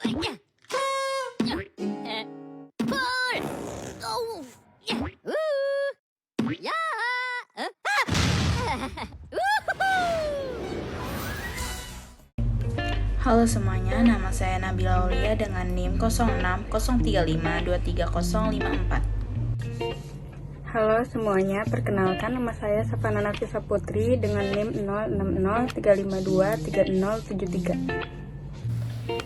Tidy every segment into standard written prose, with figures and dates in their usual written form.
Halo semuanya, nama saya Nabila Aulia dengan NIM 0603523054. Halo semuanya, perkenalkan nama saya Safana Nafisa Putri dengan NIM 0603523073.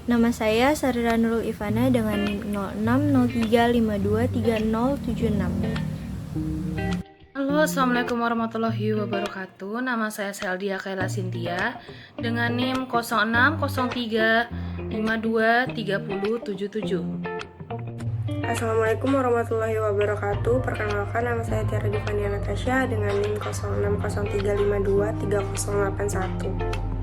Nama saya Sarira Nurul Ivana dengan NIM 0603523076. Halo, Assalamualaikum warahmatullahi wabarakatuh. Nama saya Seldia Kaila Sintia dengan NIM 0603523077. Assalamualaikum warahmatullahi wabarakatuh. Perkenalkan nama saya Tiara Divania Natasha dengan NIM 0603523081.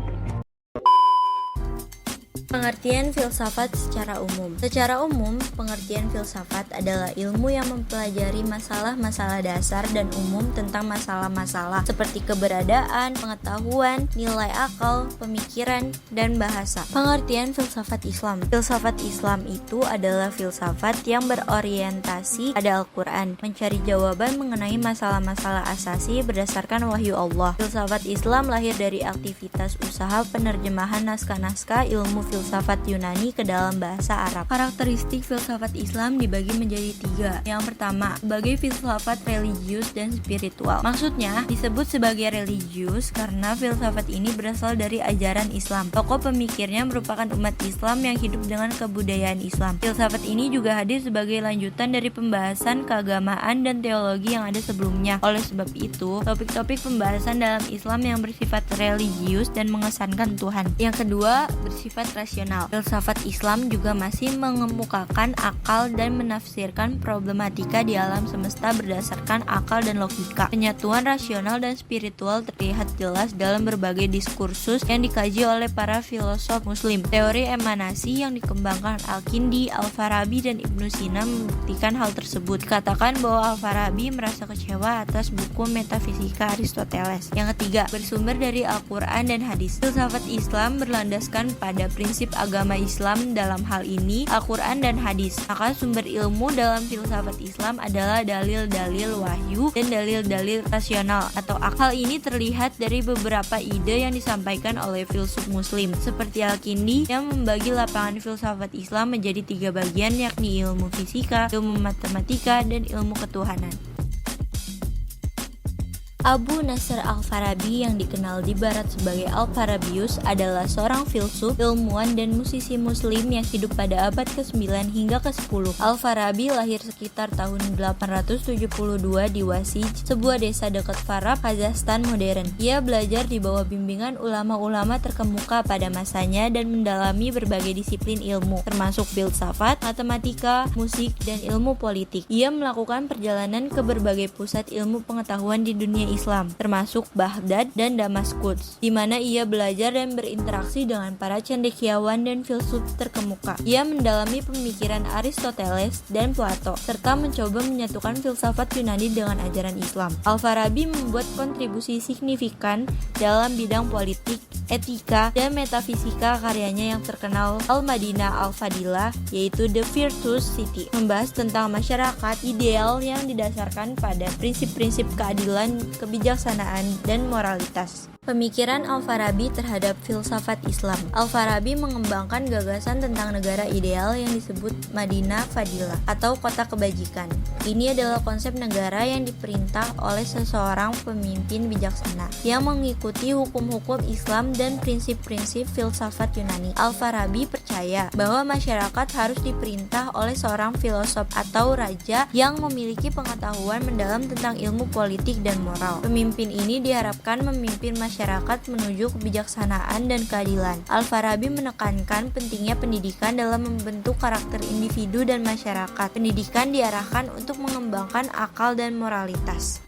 Pengertian filsafat secara umum. Secara umum, pengertian filsafat adalah ilmu yang mempelajari masalah-masalah dasar dan umum tentang masalah-masalah seperti keberadaan, pengetahuan, nilai akal, pemikiran, dan bahasa. Pengertian filsafat Islam. Filsafat Islam itu adalah filsafat yang berorientasi pada Al-Quran, mencari jawaban mengenai masalah-masalah asasi berdasarkan wahyu Allah. Filsafat Islam lahir dari aktivitas usaha penerjemahan naskah-naskah ilmu filsafat Yunani ke dalam bahasa Arab. Karakteristik filsafat Islam dibagi menjadi 3. Yang pertama, sebagai filsafat religius dan spiritual. Maksudnya, disebut sebagai religius karena filsafat ini berasal dari ajaran Islam. Tokoh pemikirnya merupakan umat Islam yang hidup dengan kebudayaan Islam. Filsafat ini juga hadir sebagai lanjutan dari pembahasan keagamaan dan teologi yang ada sebelumnya. Oleh sebab itu, topik-topik pembahasan dalam Islam yang bersifat religius dan mengesankan Tuhan. Yang kedua, bersifat rasional. Filsafat Islam juga masih mengemukakan akal dan menafsirkan problematika di alam semesta berdasarkan akal dan logika. Penyatuan rasional dan spiritual terlihat jelas dalam berbagai diskursus yang dikaji oleh para filosof muslim. Teori emanasi yang dikembangkan Al-Kindi, Al-Farabi, dan Ibnu Sina membuktikan hal tersebut. Dikatakan bahwa Al-Farabi merasa kecewa atas buku Metafisika Aristoteles. Yang ketiga, bersumber dari Al-Quran dan hadis. Filsafat Islam berlandaskan pada prinsip agama Islam, dalam hal ini Al-Quran dan hadis. Maka sumber ilmu dalam filsafat Islam adalah dalil-dalil wahyu dan dalil-dalil rasional atau akal. Ini terlihat dari beberapa ide yang disampaikan oleh filsuf muslim seperti Al-Kindi yang membagi lapangan filsafat Islam menjadi 3 bagian, yakni ilmu fisika, ilmu matematika, dan ilmu ketuhanan. Abu Nasr Al-Farabi yang dikenal di barat sebagai Al-Farabius adalah seorang filsuf, ilmuwan, dan musisi muslim yang hidup pada abad ke-9 hingga ke-10. Al-Farabi lahir sekitar tahun 872 di Wasij, sebuah desa dekat Farab, Kazakhstan modern. Ia belajar di bawah bimbingan ulama-ulama terkemuka pada masanya dan mendalami berbagai disiplin ilmu, termasuk filsafat, matematika, musik, dan ilmu politik. Ia melakukan perjalanan ke berbagai pusat ilmu pengetahuan di dunia Islam, termasuk Baghdad dan Damaskus, di mana ia belajar dan berinteraksi dengan para cendekiawan dan filsuf terkemuka. Ia mendalami pemikiran Aristoteles dan Plato, serta mencoba menyatukan filsafat Yunani dengan ajaran Islam. Al-Farabi membuat kontribusi signifikan dalam bidang politik, etika, dan metafisika. Karyanya yang terkenal Al-Madinah Al-Fadilah, yaitu The Virtuous City, membahas tentang masyarakat ideal yang didasarkan pada prinsip-prinsip keadilan, kebijaksanaan, dan moralitas. Pemikiran Al-Farabi terhadap filsafat Islam. Al-Farabi mengembangkan gagasan tentang negara ideal yang disebut Madinah Fadilah atau kota kebajikan. Ini adalah konsep negara yang diperintah oleh seseorang pemimpin bijaksana yang mengikuti hukum-hukum Islam dan prinsip-prinsip filsafat Yunani. Al-Farabi percaya bahwa masyarakat harus diperintah oleh seorang filosof atau raja yang memiliki pengetahuan mendalam tentang ilmu politik dan moral. Pemimpin ini diharapkan memimpin masyarakat menuju kebijaksanaan dan keadilan. Al-Farabi menekankan pentingnya pendidikan dalam membentuk karakter individu dan masyarakat. Pendidikan diarahkan untuk mengembangkan akal dan moralitas.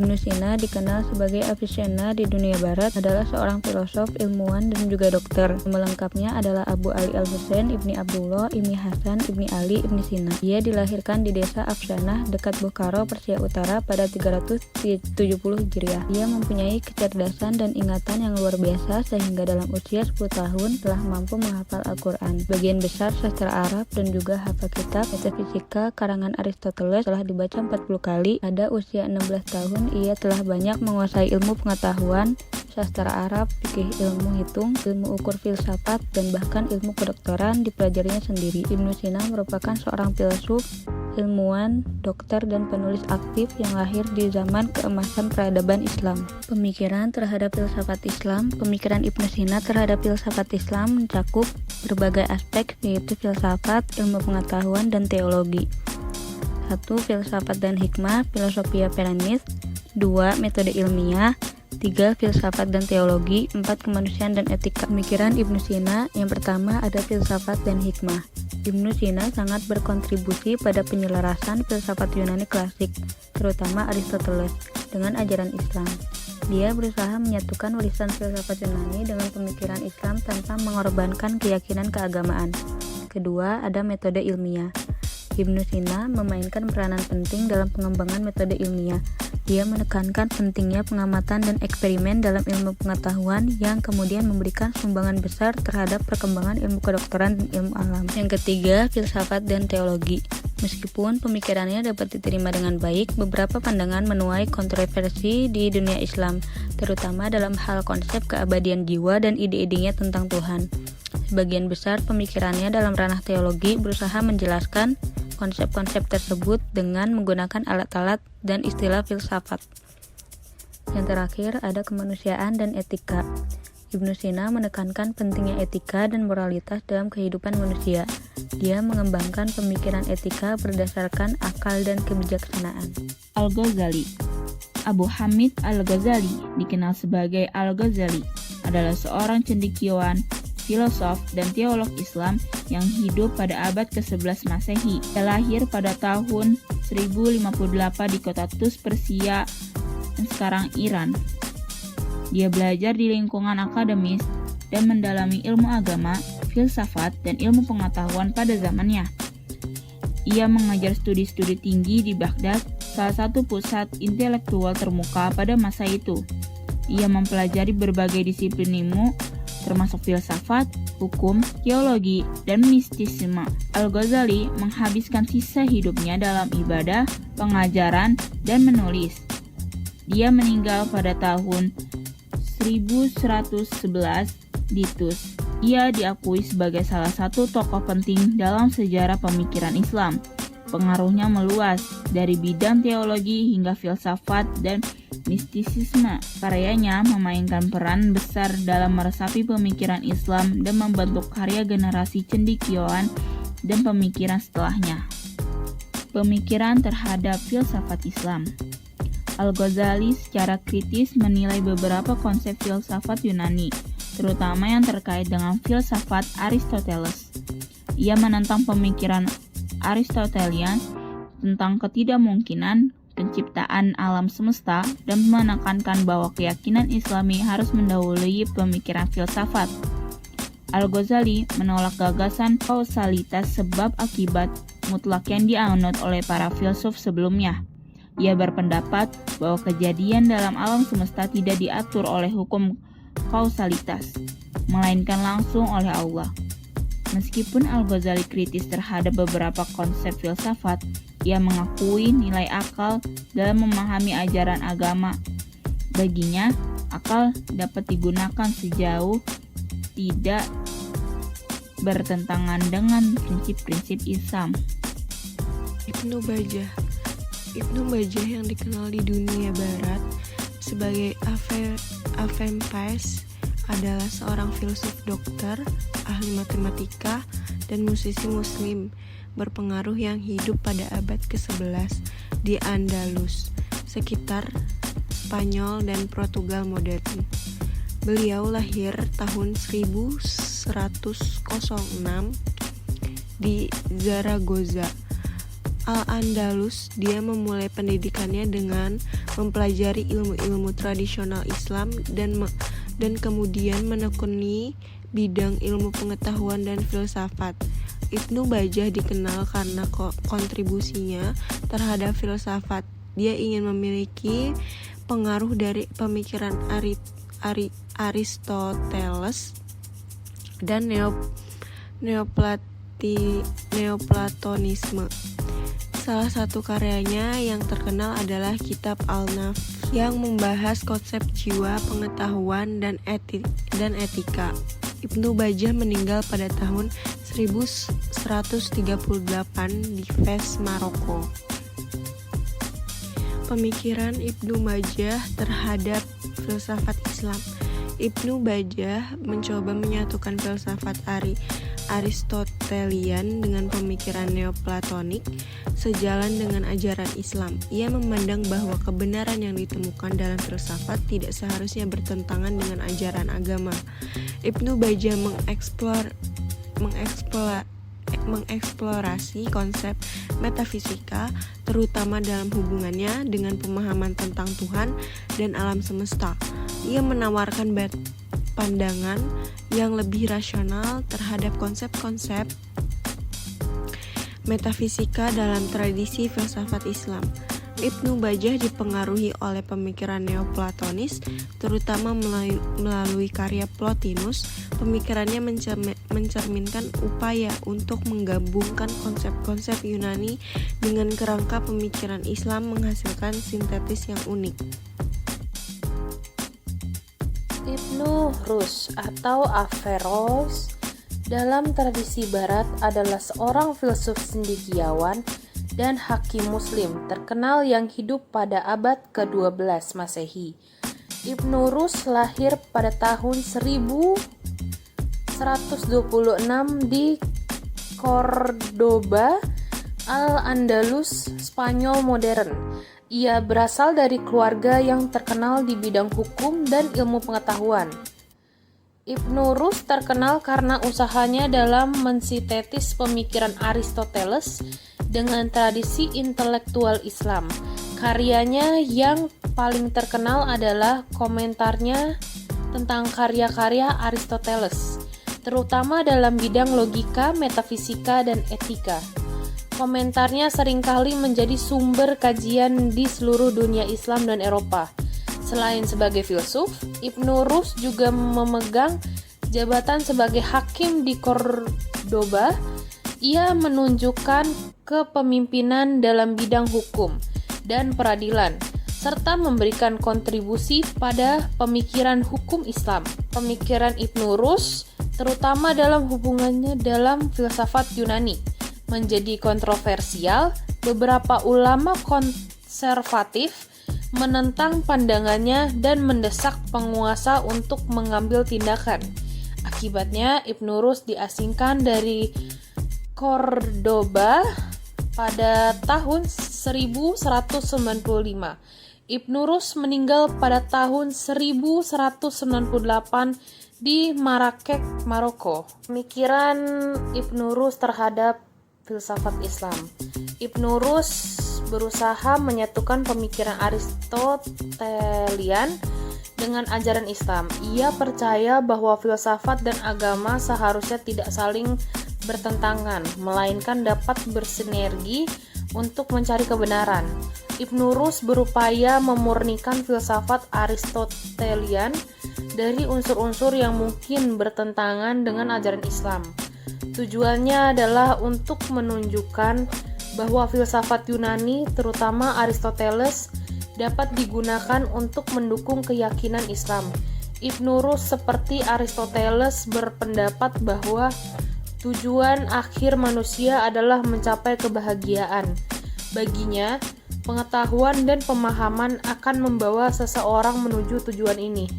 Ibnu Sina dikenal sebagai Avicenna di dunia barat, adalah seorang filosof, ilmuwan, dan juga dokter. Nama lengkapnya adalah Abu Ali Al-Husain Ibni Abdullah Ibni Hasan Ibni Ali Ibni Sina. Dia dilahirkan di desa Afshanah dekat Bukhara, Persia Utara pada 370 Hijriah. Dia mempunyai kecerdasan dan ingatan yang luar biasa sehingga dalam usia 10 tahun telah mampu menghafal Al-Quran. Bagian besar sastra Arab dan juga hafal kitab metafisika karangan Aristoteles telah dibaca 40 kali. Pada usia 16 tahun ia telah banyak menguasai ilmu pengetahuan, sastra Arab, fikih, ilmu hitung, ilmu ukur filsafat, dan bahkan ilmu kedokteran dipelajarinya sendiri. Ibnu Sina merupakan seorang filsuf, ilmuwan, dokter, dan penulis aktif yang lahir di zaman keemasan peradaban Islam. Pemikiran terhadap filsafat Islam. Pemikiran Ibnu Sina terhadap filsafat Islam mencakup berbagai aspek, yaitu filsafat, ilmu pengetahuan, dan teologi. 1. Filsafat dan hikmah, filosofia Pelanis. 2. Metode ilmiah. 3. Filsafat dan teologi. 4. Kemanusiaan dan etika. Pemikiran Ibnu Sina. Yang pertama ada filsafat dan hikmah. Ibnu Sina sangat berkontribusi pada penyelarasan filsafat Yunani klasik, terutama Aristoteles, dengan ajaran Islam. Dia berusaha menyatukan warisan filsafat Yunani dengan pemikiran Islam tanpa mengorbankan keyakinan keagamaan. Kedua, ada metode ilmiah. Ibnu Sina memainkan peranan penting dalam pengembangan metode ilmiah. Dia menekankan pentingnya pengamatan dan eksperimen dalam ilmu pengetahuan yang kemudian memberikan sumbangan besar terhadap perkembangan ilmu kedokteran dan ilmu alam. Yang ketiga, filsafat dan teologi. Meskipun pemikirannya dapat diterima dengan baik, beberapa pandangan menuai kontroversi di dunia Islam, terutama dalam hal konsep keabadian jiwa dan ide-idenya tentang Tuhan. Sebagian besar pemikirannya dalam ranah teologi berusaha menjelaskan konsep-konsep tersebut dengan menggunakan alat-alat dan istilah filsafat. Yang terakhir ada kemanusiaan dan etika. Ibnu Sina menekankan pentingnya etika dan moralitas dalam kehidupan manusia. Dia mengembangkan pemikiran etika berdasarkan akal dan kebijaksanaan. Al-Ghazali. Abu Hamid Al-Ghazali, dikenal sebagai Al-Ghazali, adalah seorang cendekiawan, filosof, dan teolog Islam yang hidup pada abad ke-11 Masehi. Dia lahir pada tahun 1058 di kota Tus, Persia, dan sekarang Iran. Dia belajar di lingkungan akademis dan mendalami ilmu agama, filsafat, dan ilmu pengetahuan pada zamannya. Ia mengajar studi-studi tinggi di Baghdad, salah satu pusat intelektual termuka pada masa itu. Ia mempelajari berbagai disiplin ilmu, termasuk filsafat, hukum, teologi, dan mistisisme. Al-Ghazali menghabiskan sisa hidupnya dalam ibadah, pengajaran, dan menulis. Dia meninggal pada tahun 1111 di Tus. Ia diakui sebagai salah satu tokoh penting dalam sejarah pemikiran Islam. Pengaruhnya meluas, dari bidang teologi hingga filsafat dan mistisisme. Karyanya memainkan peran besar dalam meresapi pemikiran Islam dan membentuk karya generasi cendekiawan dan pemikiran setelahnya. Pemikiran terhadap filsafat Islam. Al-Ghazali secara kritis menilai beberapa konsep filsafat Yunani, terutama yang terkait dengan filsafat Aristoteles. Ia menentang pemikiran Aristotelian tentang ketidakmungkinan penciptaan alam semesta dan menekankan bahwa keyakinan Islami harus mendahului pemikiran filsafat. Al-Ghazali menolak gagasan kausalitas sebab akibat mutlak yang dianut oleh para filsuf sebelumnya. Ia berpendapat bahwa kejadian dalam alam semesta tidak diatur oleh hukum kausalitas, melainkan langsung oleh Allah. Meskipun Al-Ghazali kritis terhadap beberapa konsep filsafat, ia mengakui nilai akal dalam memahami ajaran agama. Baginya, akal dapat digunakan sejauh tidak bertentangan dengan prinsip-prinsip Islam. Ibnu Bajjah yang dikenal di dunia barat sebagai Avempes adalah seorang filsuf, dokter, ahli matematika, dan musisi muslim berpengaruh yang hidup pada abad ke-11 di Andalus, sekitar Spanyol dan Portugal modern. Beliau lahir tahun 1106 di Zaragoza. Al-Andalus, dia memulai pendidikannya dengan mempelajari ilmu-ilmu tradisional Islam dan kemudian menekuni bidang ilmu pengetahuan dan filsafat. Ibnu Bajjah dikenal karena kontribusinya terhadap filsafat. Dia ingin memiliki pengaruh dari pemikiran Aristoteles dan Neoplatonisme. Salah satu karyanya yang terkenal adalah Kitab Al-Nafs yang membahas konsep jiwa, pengetahuan, dan etika. Ibnu Bajjah meninggal pada tahun 1138 di Fez, Maroko. Pemikiran Ibnu Bajjah terhadap filsafat Islam. Ibnu Bajjah mencoba menyatukan filsafat Aristotelian dengan pemikiran Neoplatonik sejalan dengan ajaran Islam. Ia memandang bahwa kebenaran yang ditemukan dalam filsafat tidak seharusnya bertentangan dengan ajaran agama. Ibnu Bajjah mengeksplorasi konsep metafisika, terutama dalam hubungannya dengan pemahaman tentang Tuhan dan alam semesta. Ia menawarkan pandangan yang lebih rasional terhadap konsep-konsep metafisika dalam tradisi filsafat Islam. Ibnu Bajjah dipengaruhi oleh pemikiran Neoplatonis, terutama melalui karya Plotinus. Pemikirannya mencerminkan upaya untuk menggabungkan konsep-konsep Yunani dengan kerangka pemikiran Islam, menghasilkan sintetis yang unik. Ibnu Rus atau Averroes dalam tradisi barat adalah seorang filsuf cendekiawan dan hakim muslim terkenal yang hidup pada abad ke-12 Masehi. Ibnu Rus lahir pada tahun 1126 di Cordoba, Al-Andalus, Spanyol modern. Ia berasal dari keluarga yang terkenal di bidang hukum dan ilmu pengetahuan. Ibnu Rus terkenal karena usahanya dalam mensintetis pemikiran Aristoteles dengan tradisi intelektual Islam. Karyanya yang paling terkenal adalah komentarnya tentang karya-karya Aristoteles, terutama dalam bidang logika, metafisika, dan etika. Komentarnya seringkali menjadi sumber kajian di seluruh dunia Islam dan Eropa. Selain sebagai filsuf, Ibnu Rus juga memegang jabatan sebagai hakim di Cordoba. Ia menunjukkan kepemimpinan dalam bidang hukum dan peradilan, serta memberikan kontribusi pada pemikiran hukum Islam. Pemikiran Ibnu Rus, terutama dalam hubungannya dalam filsafat Yunani, menjadi kontroversial. Beberapa ulama konservatif menentang pandangannya dan mendesak penguasa untuk mengambil tindakan. Akibatnya, Ibnu Rus diasingkan dari Cordoba pada tahun 1195. Ibnu Rus meninggal pada tahun 1198 di Marrakech, Maroko. Pemikiran Ibnu Rus terhadap filsafat Islam. Ibnu Rus berusaha menyatukan pemikiran Aristotelian dengan ajaran Islam. Ia percaya bahwa filsafat dan agama seharusnya tidak saling bertentangan, melainkan dapat bersinergi untuk mencari kebenaran. Ibnu Rus berupaya memurnikan filsafat Aristotelian dari unsur-unsur yang mungkin bertentangan dengan ajaran Islam. Tujuannya adalah untuk menunjukkan bahwa filsafat Yunani, terutama Aristoteles, dapat digunakan untuk mendukung keyakinan Islam. Ibnu Rus seperti Aristoteles berpendapat bahwa tujuan akhir manusia adalah mencapai kebahagiaan. Baginya, pengetahuan dan pemahaman akan membawa seseorang menuju tujuan ini.